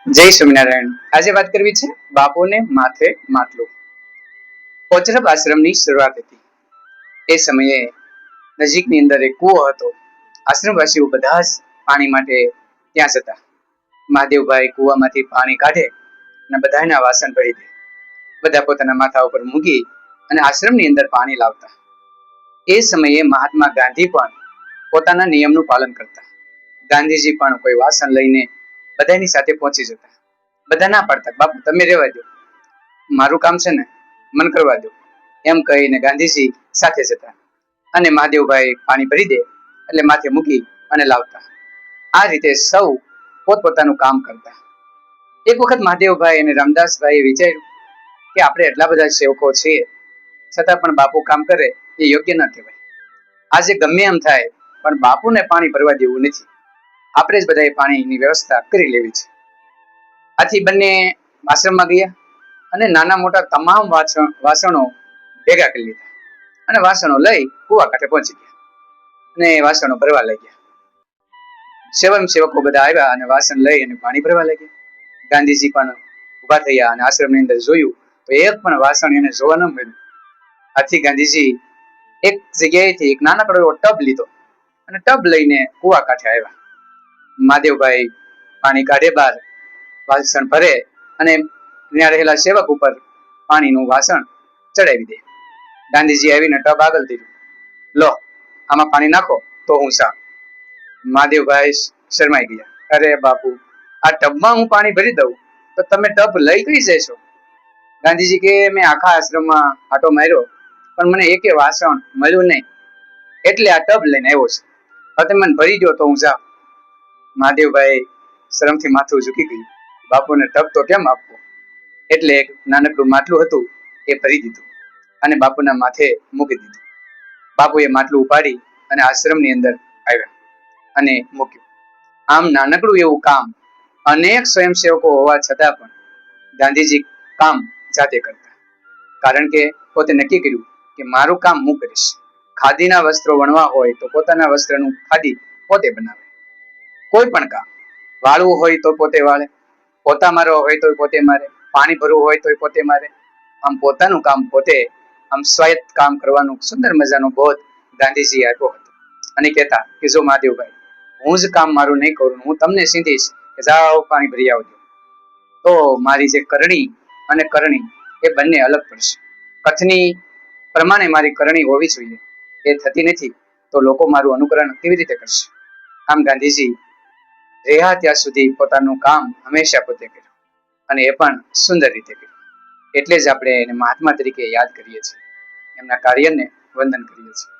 જય સ્વામિનારાયણ। આજે વાત કરવી છે બાપુને માથે માટલું। ઓચરપ આશ્રમની શરૂઆત હતી। એ સમયે નજીકની અંદર એક કૂવો હતો। આશ્રમવાસીઓ બધા જ પાણી માટે ત્યાં જતા। મહાદેવભાઈ કૂવામાંથી પાણી કાઢે અને બધાના વાસણ ભરી દે। બધા પોતાના માથા ઉપર મૂકી અને આશ્રમની અંદર પાણી લાવતા। એ સમયે મહાત્મા ગાંધી પણ પોતાના નિયમનું પાલન કરતા। ગાંધીજી પણ કોઈ વાસણ લઈને બધાની સાથે પહોંચી જતા। બધા ના પાડતા, બાપુ તમે રહેવા દો, મારું કામ છે ને, મન કરવા દો, એમ કહીને ગાંધીજી સાથે જતા અને મહાદેવભાઈ પાણી ભરી દે એટલે માથે મૂકી અને લાવતા। આ રીતે સૌ પોતપોતાનું કામ કરતા। એક વખત મહાદેવભાઈ અને રામદાસભાઈએ વિચાર્યું કે આપણે એટલા બધા સેવકો છીએ છતાં પણ બાપુ કામ કરે એ યોગ્ય ન કહેવાય। આજે ગમે એમ થાય પણ બાપુને પાણી ભરવા દેવું નથી, આપણે જ બધાએ પાણીની વ્યવસ્થા કરી લેવી છે। આથી બંને આશ્રમમાં ગયા અને નાના મોટા તમામ વાસણો ભેગા કરી લીધા અને વાસણો લઈ કુવા કાંઠે પહોંચી ગયા અને વાસણો ભરવા લાગ્યા। સેવકો બધા આવ્યા અને વાસણ લઈ અને પાણી ભરવા લાગ્યા। ગાંધીજી પણ ઉભા થયા અને આશ્રમની અંદર જોયું તો એક પણ વાસણ એને જોવા ન મળ્યું। આથી ગાંધીજી એક જગ્યાએથી એક નાનકડો એવો ટબ લીધો અને ટબ લઈને કુવા કાંઠે આવ્યા। મહાદેવભાઈ પાણી કાઢે બહાર, વાસણ ભરે અને ત્યાં રહેલા સેવક ઉપર પાણીનું વાસણ ચડાવી દે। ગાંધીજી આવીને ટબ આગળ દીધું, લો આમાં પાણી નાખો તો હું સાફ। મહાદેવભાઈ શરમાઈ ગયા, અરે બાપુ આ ટબમાં હું પાણી ભરી દઉં તો તમે ટબ લઈ કઈ જશો? ગાંધીજી કે મેં આખા આશ્રમમાં આટો માર્યો પણ મને એકે વાસણ મળ્યું નહીં, એટલે આ ટબ લઈને આવ્યો છું, હવે તમે મને ભરી દો તો હું જાઉં। મહાદેવભાઈ શરમથી માથું ઝૂકી ગયું, બાપુને ટબ તો કેમ આપવો, એટલે એક નાનકડું માટલું હતું એ ભરી દીધું અને બાપુના માથે મૂકી દીધું। બાપુએ માટલું ઉપાડી અને આશ્રમની અંદર આવ્યા અને મૂક્યું। આમ નાનકડું એવું કામ અનેક સ્વયંસેવકો હોવા છતાં પણ ગાંધીજી કામ જાતે કરતા, કારણ કે પોતે નક્કી કર્યું કે મારું કામ હું કરીશ। ખાદીના વસ્ત્રો વણવા હોય તો પોતાના વસ્ત્રનું ખાદી પોતે બનાવે, કોઈ પણ કામ વાળવું હોય તો પોતે વાળે, પોતા મારવા હોય તો પોતે મારે, પાણી ભરવું હોય તો પોતે મારે। આમ પોતાનું કામ પોતે આમ સ્વાયત્ત કામ કરવાનું સુંદર મજાનો બોધ ગાંધીજી આપ્યો હતો અને કહેતા કે જો મહાદેવભાઈ હું જ કામ મારું નહીં કરું, હું તમને સીધીશ કે જાઓ પાણી ભરી આવજો, તો મારી જે કરણી અને કરણી એ બંને અલગ પડશે। કથની પ્રમાણે મારી કરણી હોવી જોઈએ, એ થતી નથી તો લોકો મારું અનુકરણ કેવી રીતે કરશે? આમ ગાંધીજી રહ્યા ત્યાં સુધી પોતાનું કામ હંમેશા પોતે કર્યું અને એ પણ સુંદર રીતે કર્યું। એટલે જ આપણે એને મહાત્મા તરીકે યાદ કરીએ છીએ, એમના કાર્યને વંદન કરીએ છીએ।